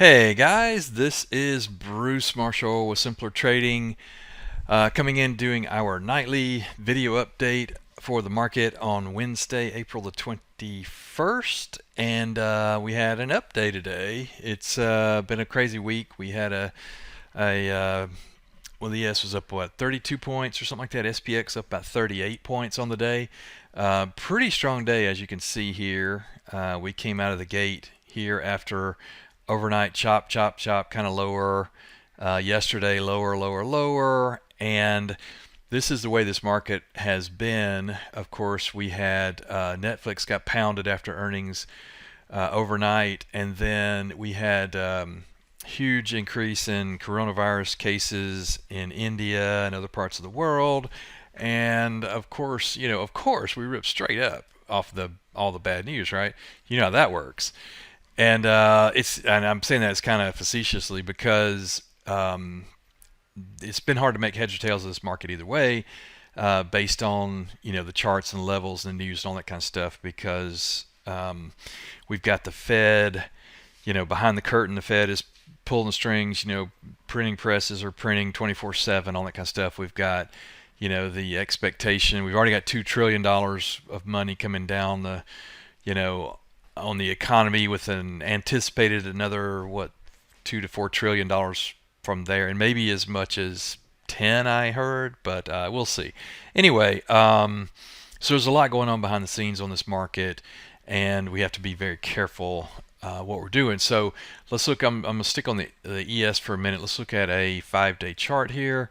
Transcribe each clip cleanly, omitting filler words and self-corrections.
Hey guys, this is Bruce Marshall with Simpler Trading, coming in doing our nightly video update for the market on Wednesday, April the 21st. And we had an update today. It's been a crazy week. We had a well, the ES was up, what, 32 points or something like that. SPX up about 38 points on the day. Pretty strong day, as you can see here. We came out of the gate here after overnight chop, chop, chop, kind of lower. Yesterday, lower, lower, lower. And this is the way this market has been. Of course, we had Netflix got pounded after earnings overnight, and then we had huge increase in coronavirus cases in India and other parts of the world. And of course, we ripped straight up off the all the bad news, right? You know how that works. And I'm saying that it's kind of facetiously because it's been hard to make heads or tails of this market either way, based on the charts and levels and news and all that kind of stuff. Because we've got the Fed, behind the curtain. The Fed is pulling the strings. Printing presses are printing 24/7, all that kind of stuff. We've got the expectation. We've already got $2 trillion of money coming down the you know on the economy, with an anticipated another, what, $2 to $4 trillion from there, and maybe as much as 10, I heard, but we'll see. Anyway, so there's a lot going on behind the scenes on this market, and we have to be very careful what we're doing. So let's look. I'm gonna stick on the ES for a minute. Let's look at a 5-day chart here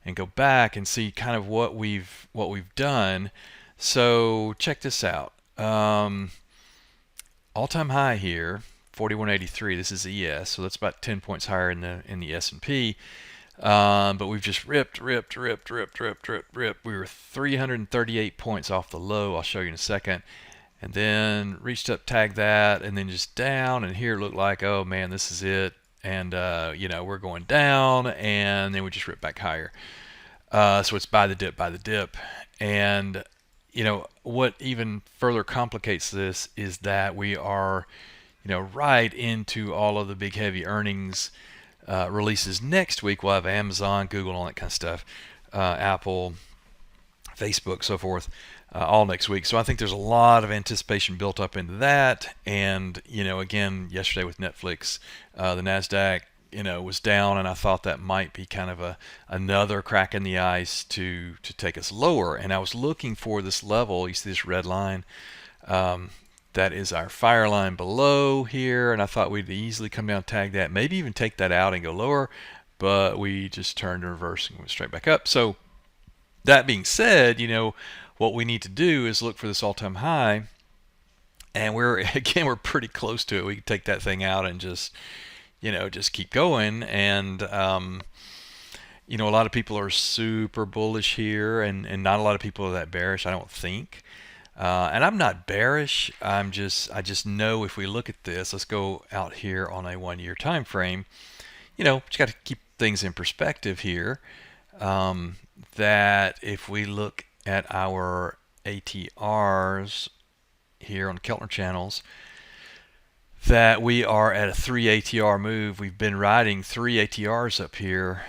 and go back and see kind of what we've done. So check this out. All-time high here, 4183. This is the ES, so that's about 10 points higher in the S&P. But we've just ripped. We were 338 points off the low. I'll show you in a second. And then reached up, tagged that, and then just down. And here it looked like, oh man, this is it. And we're going down, and then we just ripped back higher. So it's buy the dip. And what even further complicates this is that we are, right into all of the big heavy earnings releases next week. We'll have Amazon, Google, all that kind of stuff, Apple, Facebook, so forth, all next week. So I think there's a lot of anticipation built up into that. And again, yesterday with Netflix, the Nasdaq was down, and I thought that might be kind of another crack in the ice to take us lower. And I was looking for this level. You see this red line, that is our fire line below here, and I thought we'd easily come down, tag that, maybe even take that out and go lower, but we just turned in reverse and went straight back up. So that being said, what we need to do is look for this all-time high, and we're pretty close to it. We can take that thing out and just keep going. And a lot of people are super bullish here, and not a lot of people are that bearish, I don't think. And I'm not bearish. I just know, if we look at this, let's go out here on a 1-year time frame. Just got to keep things in perspective here. That if we look at our ATRs here on Keltner channels, that we are at a 3 ATR move. We've been riding 3 ATRs up here,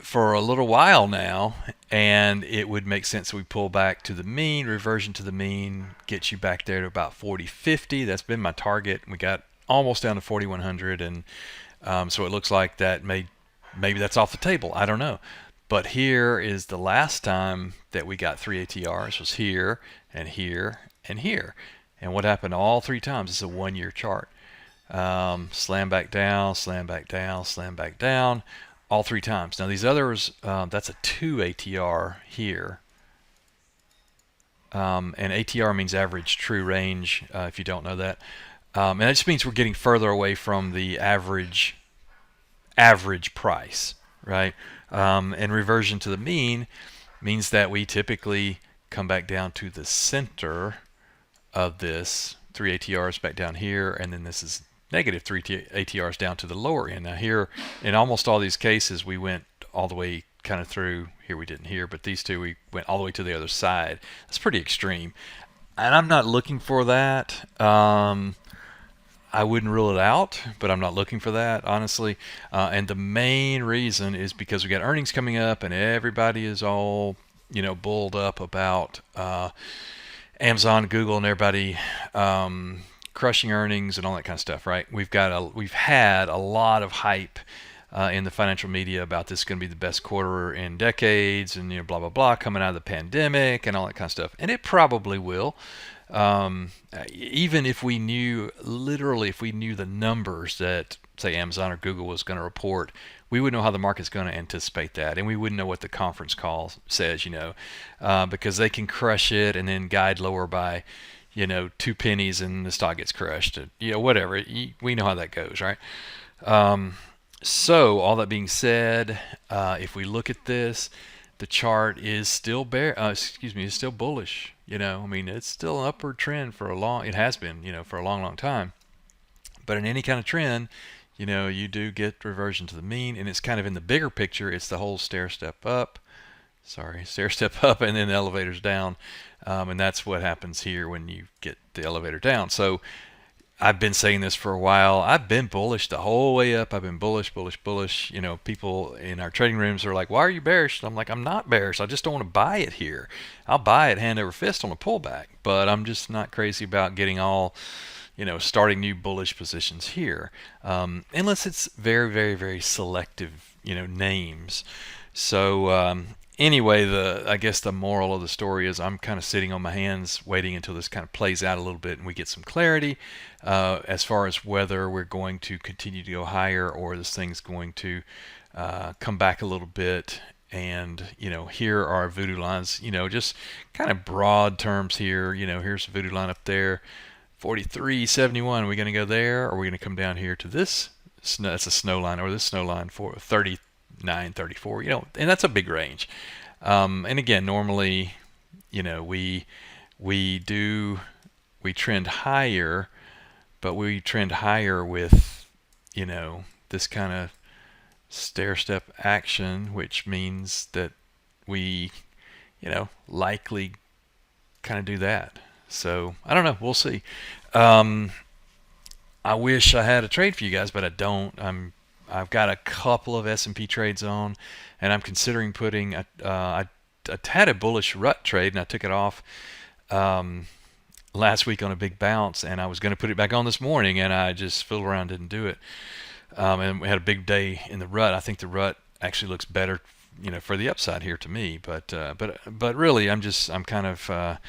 for a little while now, and it would make sense that we pull back to the mean. Reversion to the mean gets you back there to about 40.50. That's been my target. We got almost down to 4100, and so it looks like that maybe that's off the table. I don't know. But here is the last time that we got 3 ATRs, was here and here and here. And what happened all 3 times? It's a 1-year chart. Slam back down, slam back down, slam back down, all 3 times. Now these others, that's a 2 ATR here. And ATR means average true range, if you don't know that. And that just means we're getting further away from the average price, right? And reversion to the mean means that we typically come back down to the center of this 3 ATRs back down here, and then this is negative 3 ATRs down to the lower end. Now here, in almost all these cases, we went all the way kind of through. Here we didn't here, but these two we went all the way to the other side. That's pretty extreme, and I'm not looking for that. I wouldn't rule it out, but I'm not looking for that, honestly. And the main reason is because we got earnings coming up, and everybody is all, bulled up about Amazon, Google, and everybody crushing earnings and all that kind of stuff, right? We've had a lot of hype in the financial media about this is going to be the best quarter in decades, and blah blah blah, coming out of the pandemic and all that kind of stuff, and it probably will. Even if we knew, literally, if we knew the numbers that, say, Amazon or Google was going to report, we wouldn't know how the market's going to anticipate that, and we wouldn't know what the conference call says, because they can crush it and then guide lower by, 2 pennies, and the stock gets crushed. Whatever. We know how that goes, right? So all that being said, if we look at this, the chart is still is still bullish. It's still an upward trend it has been, for a long, long time. But in any kind of trend, you do get reversion to the mean, and it's kind of in the bigger picture. It's the whole stair step up, and then the elevators down. And that's what happens here when you get the elevator down. So I've been saying this for a while. I've been bullish the whole way up. I've been bullish. People in our trading rooms are like, why are you bearish? And I'm like, I'm not bearish. I just don't want to buy it here. I'll buy it hand over fist on a pullback, but I'm just not crazy about getting all, starting new bullish positions here. Unless it's very, very, very selective, names. So, anyway, I guess the moral of the story is I'm kind of sitting on my hands waiting until this kind of plays out a little bit and we get some clarity as far as whether we're going to continue to go higher or this thing's going to come back a little bit. And here are our voodoo lines, just kind of broad terms here. Here's the voodoo line up there, 43.71. Are we going to go there, or are we going to come down here to this? That's a snow line, or this snow line for 39.34. And that's a big range. And again, normally, we trend higher, but we trend higher with, this kind of stair step action, which means that we, likely kind of do that. So I don't know. We'll see. I wish I had a trade for you guys, but I don't. I've got a couple of S&P trades on, and I'm considering putting I had a bullish rut trade, and I took it off last week on a big bounce, and I was going to put it back on this morning, and I just fiddled around, didn't do it. And we had a big day in the rut. I think the rut actually looks better, for the upside here to me. But really, I'm kind of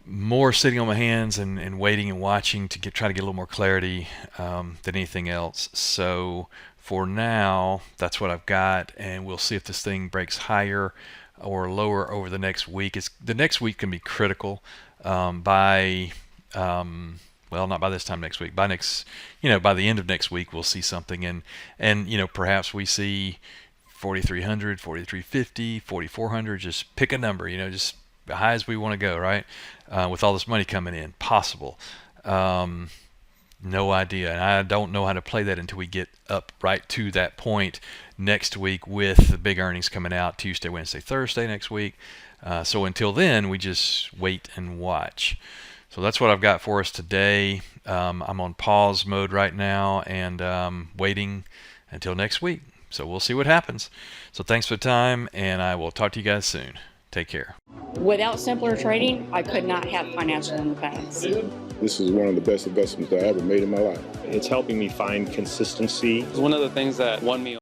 more sitting on my hands and waiting and watching to try to get a little more clarity than anything else. So for now, that's what I've got, and we'll see if this thing breaks higher or lower over the next week. The next week can be critical by not by this time next week. By the end of next week, we'll see something, and perhaps we see 4,300, 4,350, 4,400. Just pick a number, just as high as we want to go, right? With all this money coming in, possible. No idea, and I don't know how to play that until we get up right to that point next week with the big earnings coming out Tuesday, Wednesday, Thursday next week. So until then, we just wait and watch. So that's what I've got for us today. I'm on pause mode right now and waiting until next week. So we'll see what happens. So thanks for the time, and I will talk to you guys soon. Take care. Without simpler trading, I could not have financial independence. This is one of the best investments I ever made in my life. It's helping me find consistency. It's one of the things that won me